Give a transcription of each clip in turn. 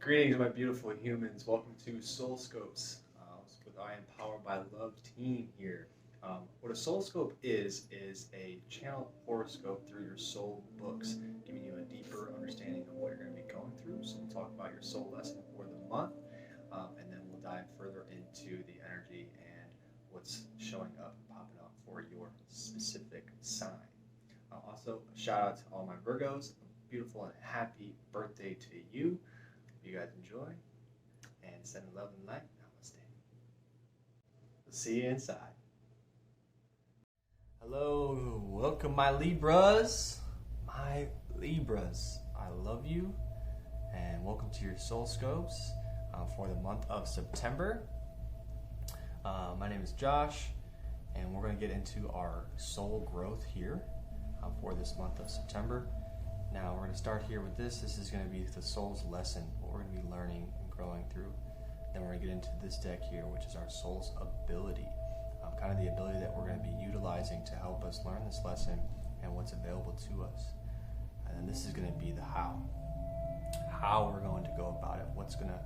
Greetings, my beautiful humans. Welcome to SOULSCOPE's with I Am Powered by Love team here. What a SOULSCOPE is a channel horoscope through your soul books, giving you a deeper understanding of what you're going to be going through. So we'll talk about your soul lesson for the month, and then we'll dive further into the energy and what's showing up and popping up for your specific sign. Also, a shout out to all my Virgos. A beautiful and happy birthday to you. You guys enjoy, and send love and light. Namaste. We'll see you inside. Hello, welcome my Libras. My Libras, I love you, and welcome to your SOULSCOPEs for the month of September. My name is Josh, and we're going to get into our soul growth here for this month of September. Now we're going to start here with this. This is going to be the soul's lesson, what we're going to be learning and growing through. Then we're going to get into this deck here, which is our soul's ability, kind of the ability that we're going to be utilizing to help us learn this lesson and what's available to us. And then this is going to be the how we're going to go about it, what's going to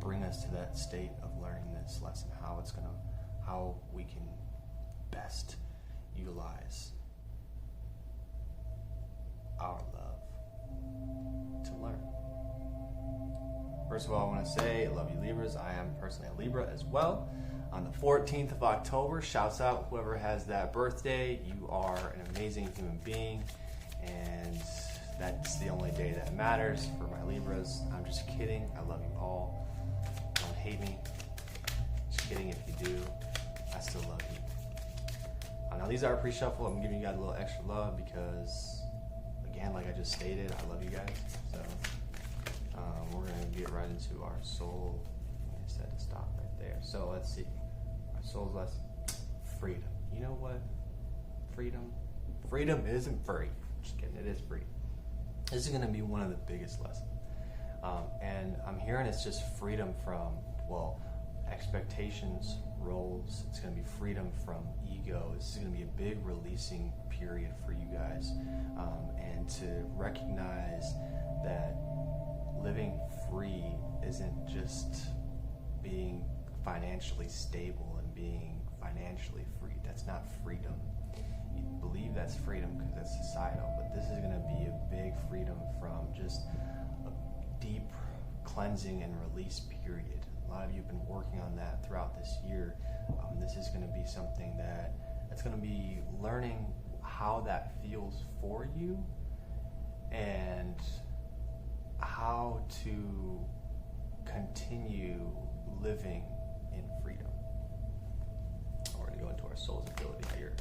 bring us to that state of learning this lesson, how we can best utilize our love to learn. First of all, I want to say I love you, Libras. I am personally a Libra as well. On the 14th of October, shouts out whoever has that birthday. You are an amazing human being, and that's the only day that matters for my Libras. I'm just kidding. I love you all. Don't hate me. Just kidding if you do. I still love you. Now these are pre-shuffle. I'm giving you guys a little extra love because, again, like I just stated, I love you guys. So we're going to get right into our soul. I said to stop right there. So let's see. Our soul's lesson. Freedom. You know what? Freedom isn't free. Just kidding. It is free. This is going to be one of the biggest lessons. And I'm hearing it's just freedom from, expectations, roles. It's going to be freedom from ego. This is going to be a big releasing period for you guys. And to recognize that living free isn't just being financially stable and being financially free. That's not freedom. You believe that's freedom because that's societal, but this is going to be a big freedom from just a deep cleansing and release period. A lot of you have been working on that throughout this year. This is going to be something that's going to be learning how that feels for you and how to continue living in freedom. We're going to go into our soul's ability here.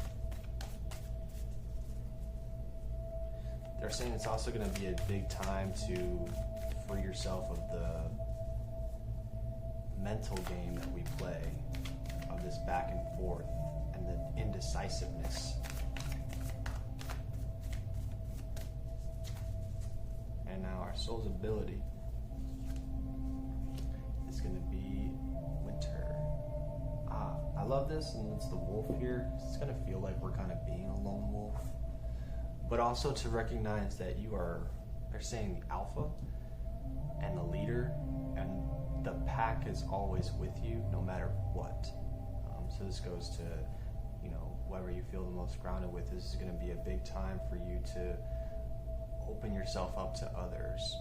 They're saying it's also going to be a big time to free yourself of the mental game that we play of this back and forth and the indecisiveness. And now our soul's ability is going to be winter. I love this, and it's the wolf here. It's going to feel like we're kind of being a lone wolf, but also to recognize that they're saying the alpha and the leader, and the pack is always with you no matter what. So this goes to, whoever you feel the most grounded with. This is going to be a big time for you to open yourself up to others.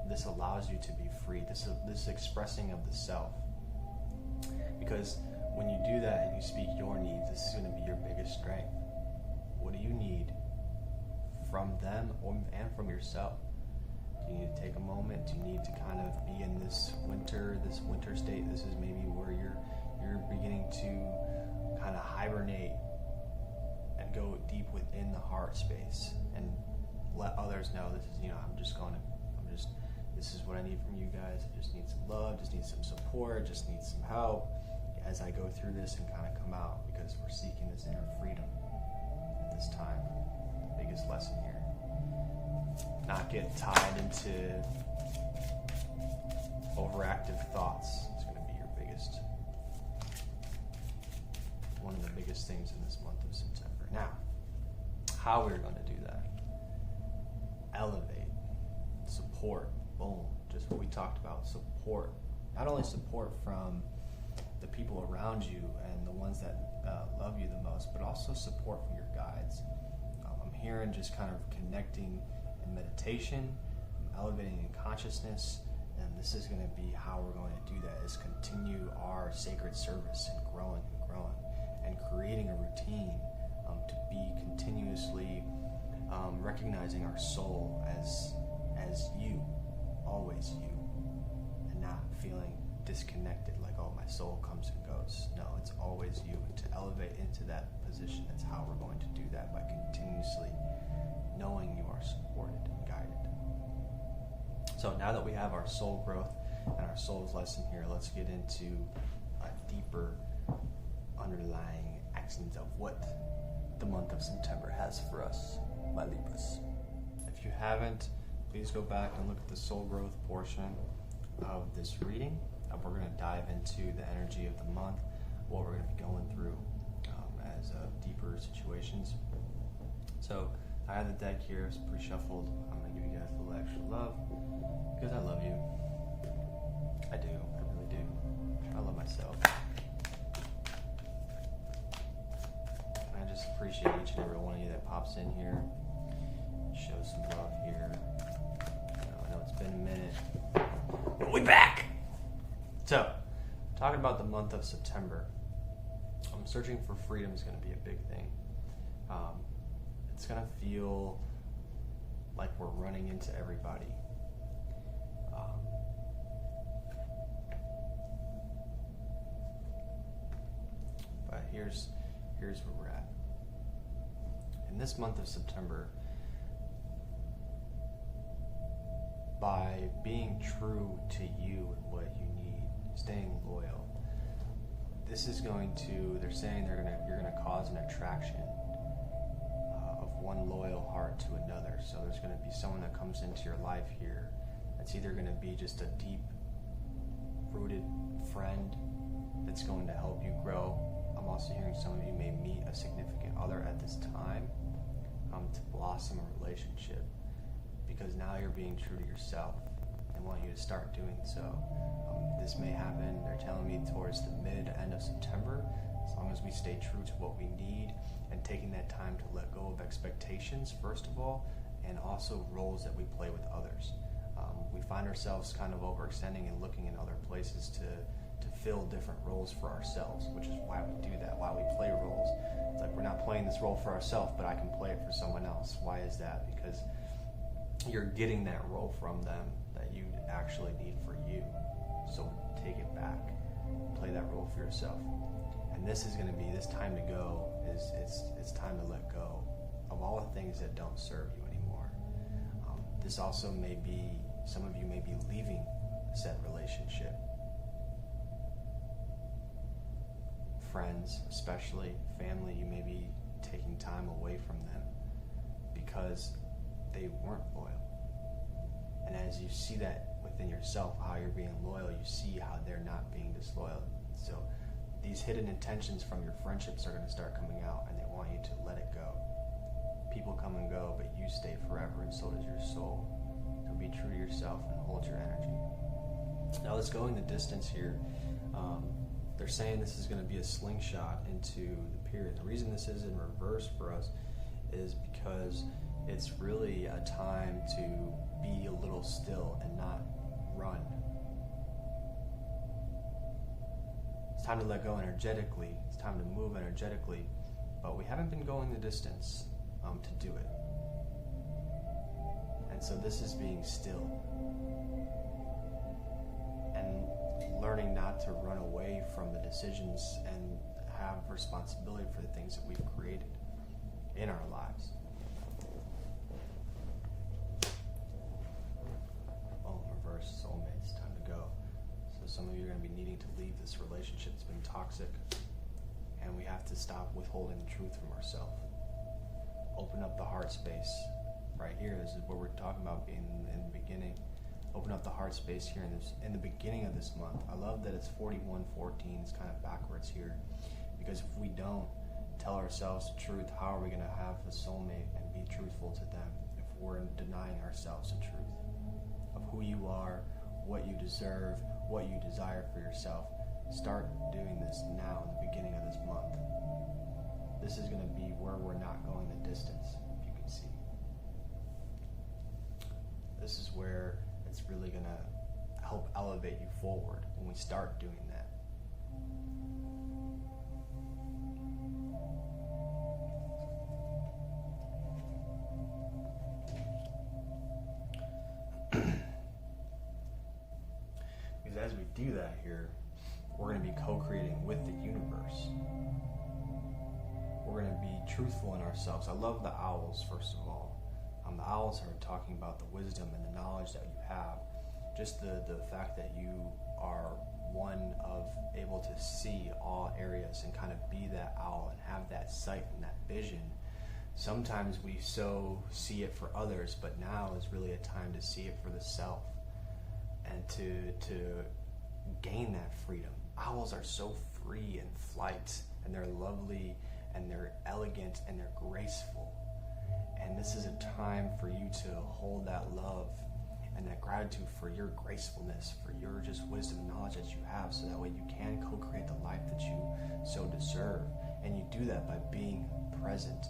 This allows you to be free. This expressing of the self. Because when you do that and you speak your needs, this is going to be your biggest strength. What do you need from them and from yourself? Do you need to take a moment? Do you need to kind of be in this winter state? This is maybe where you're beginning to kind of hibernate and go deep within the heart space and let others know this is, this is what I need from you guys. I just need some love, just need some support, just need some help as I go through this and kind of come out, because we're seeking this inner freedom at this time. The biggest lesson here. Not get tied into overactive thoughts. It's going to be one of the biggest things in this month of September. Now, how we're going to do that. Elevate, support, boom, just what we talked about, support. Not only support from the people around you and the ones that love you the most, but also support from your guides. I'm hearing just kind of connecting in meditation, elevating in consciousness, and this is going to be how we're going to do that, is continue our sacred service and growing and creating a routine to be continuously recognizing our soul as you, always you, and not feeling disconnected like, oh, my soul comes and goes. No, it's always you. And to elevate into that position, that's how we're going to do that, by continuously knowing you are supported and guided. So now that we have our soul growth and our soul's lesson here, let's get into a deeper underlying actions of what the month of September has for us, my Libras. If you haven't, please go back and look at the soul growth portion of this reading. We're going to dive into the energy of the month, what we're going to be going through as deeper situations. So I have the deck here, it's pre-shuffled. I'm going to give you guys a little extra love because I love you. I do, I really do. I love myself. I just appreciate each and every one of you that pops in here, show some love here. I know it's been a minute, but we back! So, talking about the month of September, searching for freedom is going to be a big thing. It's going to feel like we're running into everybody. But here's where we're at. In this month of September, by being true to you and what you need, staying loyal, this is going to, they're saying you're going to cause an attraction of one loyal heart to another. So there's going to be someone that comes into your life here that's either going to be just a deep rooted friend that's going to help you grow. I'm also hearing some of you may meet a significant other at this time to blossom a relationship, because now you're being true to yourself and want you to start doing so. This may happen, they're telling me, towards the end of September, as long as we stay true to what we need and taking that time to let go of expectations, first of all, and also roles that we play with others. We find ourselves kind of overextending and looking in other places to fill different roles for ourselves, which is why we do that, why we play roles. It's like we're not playing this role for ourselves, but I can play it for someone else. Why is that? Because you're getting that role from them that you actually need for you. So take it back, play that role for yourself. And this is going to be, this time to go is it's time to let go of all the things that don't serve you anymore. This also may be, some of you may be leaving said relationship. Friends, especially family, you may be taking time away from them because they weren't loyal. And as you see that within yourself, how you're being loyal, you see how they're not being disloyal. So these hidden intentions from your friendships are going to start coming out, and they want you to let it go. People come and go, but you stay forever, and so does your soul. So be true to yourself and hold your energy. Now let's go in the distance here. They're saying this is going to be a slingshot into the period. The reason this is in reverse for us is because it's really a time to be a little still and not run. It's time to let go energetically. It's time to move energetically, but we haven't been going the distance to do it. And so this is being still and learning not to run away from the decisions and have responsibility for the things that we've created in our lives. Oh, reverse soulmates, time to go. So some of you are going to be needing to leave this relationship that's been toxic, and we have to stop withholding the truth from ourselves. Open up the heart space. Right here, this is what we're talking about being in the beginning. Open up the heart space here in the beginning of this month. I love that it's 41:14. It's kind of backwards here, because if we don't tell ourselves the truth, how are we going to have a soulmate and be truthful to them if we're denying ourselves the truth of who you are, what you deserve, what you desire for yourself. Start doing this now in the beginning of this month. This is going to be where we're not going the distance, if you can see. This is where it's really going to help elevate you forward when we start doing that. Because as we do that here, we're going to be co-creating with the universe. We're going to be truthful in ourselves. I love the owls, first of all. The owls are talking about the wisdom and the knowledge that you have. Just the fact that you are one of able to see all areas and kind of be that owl and have that sight and that vision. Sometimes we so see it for others, but now is really a time to see it for the self and to gain that freedom. Owls are so free in flight, and they're lovely, and they're elegant, and they're graceful. And this is a time for you to hold that love and that gratitude for your gracefulness, for your just wisdom and knowledge that you have, so that way you can co-create the life that you so deserve. And you do that by being present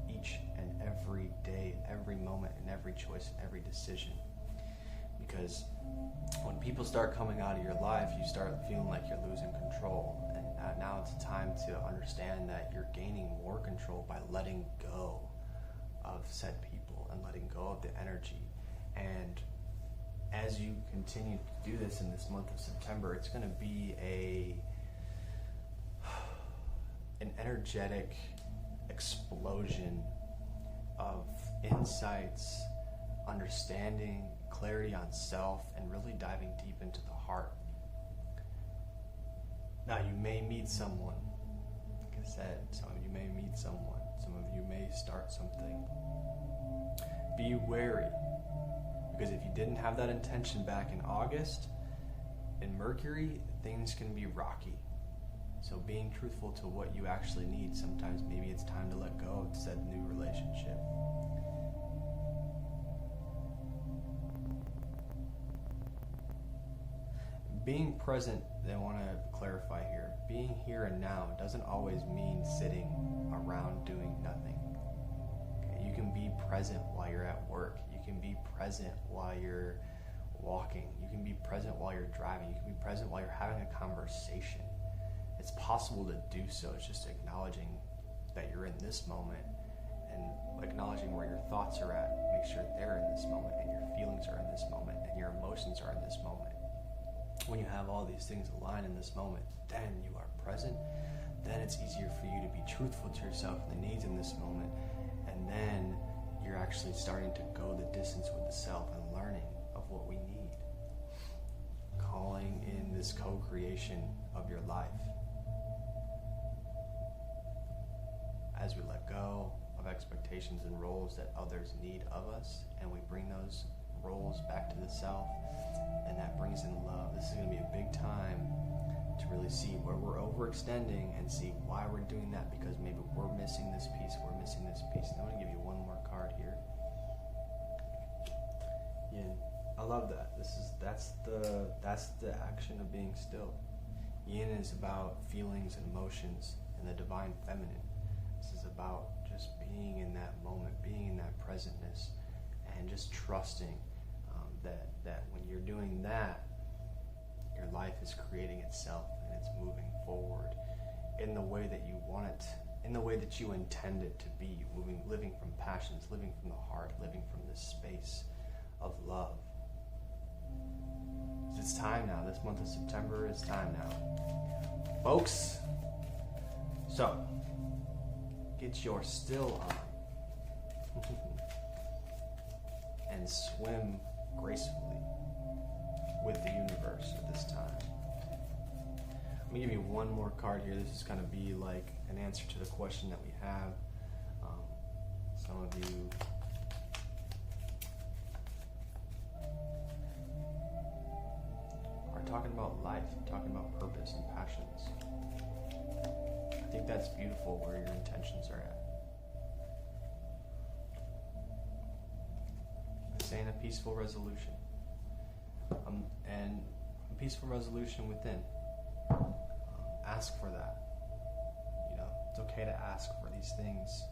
each and every day, every moment, and every choice, and every decision. Because when people start coming out of your life, you start feeling like you're losing control. And now it's time to understand that you're gaining more control by letting go of said people and letting go of the energy. And as you continue to do this in this month of September, it's going to be an energetic explosion of insights, understanding, clarity on self, and really diving deep into the heart. Now, you may meet someone. Like I said, some of you may meet someone. Some of you may start something. Be wary, because if you didn't have that intention back in August, in Mercury, things can be rocky. So being truthful to what you actually need, sometimes maybe it's time to let go of said new relationship. Being present, I want to clarify here, being here and now doesn't always mean sitting around doing nothing. Okay? You can be present while you're at work. You can be present while you're walking. You can be present while you're driving. You can be present while you're having a conversation. It's possible to do so. It's just acknowledging that you're in this moment and acknowledging where your thoughts are at. Make sure they're in this moment, and your feelings are in this moment, and your emotions are in this moment. When you have all these things aligned in this moment, then you are present. Then it's easier for you to be truthful to yourself and the needs in this moment. And then you're actually starting to go the distance with the self and learning of what we need. Calling in this co-creation of your life. As we let go of expectations and roles that others need of us, and we bring those roles back to the self, and that brings in love. This is going to be a big time to really see where we're overextending and see why we're doing that, because maybe we're missing this piece, we're missing this piece. And I'm going to give you one more card here. Yin. I love that. That's the action of being still. Yin is about feelings and emotions and the divine feminine. This is about just being in that moment, being in that presentness, and just trusting that when you're doing that, your life is creating itself and it's moving forward in the way that you want it, in the way that you intend it to be, living from passions, living from the heart, living from this space of love. It's time now. This month of September is time now, folks. So get your still on and swim gracefully with the universe at this time. I'm going to give you one more card here. This is going to be like an answer to the question that we have. Some of you are talking about life, talking about purpose and passions. I think that's beautiful where your intentions are at. Saying a peaceful resolution. And peaceful resolution within. Ask for that. You know, it's okay to ask for these things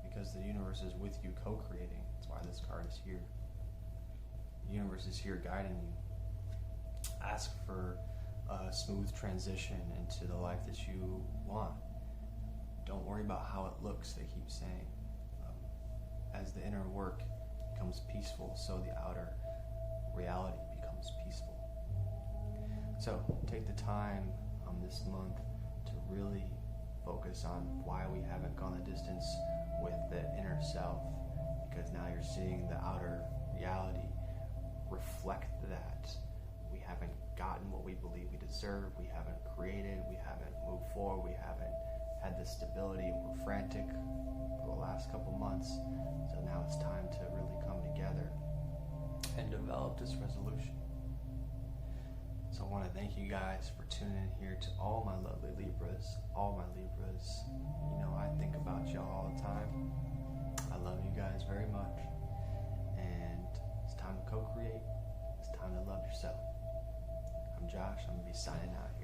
because the universe is with you co-creating. That's why this card is here. The universe is here guiding you. Ask for a smooth transition into the life that you want. Don't worry about how it looks, they keep saying. As the inner work becomes peaceful, so the outer reality becomes peaceful. So take the time this month to really focus on why we haven't gone the distance with the inner self, because now you're seeing the outer reality reflect that. We haven't gotten what we believe we deserve, we haven't created, we haven't moved forward, we haven't had the stability, we're frantic for the last couple months. So now it's time to really come together and develop this resolution. So I want to thank you guys for tuning in here, to all my lovely Libras, all my Libras. You know, I think about y'all all the time. I love you guys very much. And it's time to co-create. It's time to love yourself. I'm Josh. I'm going to be signing out here.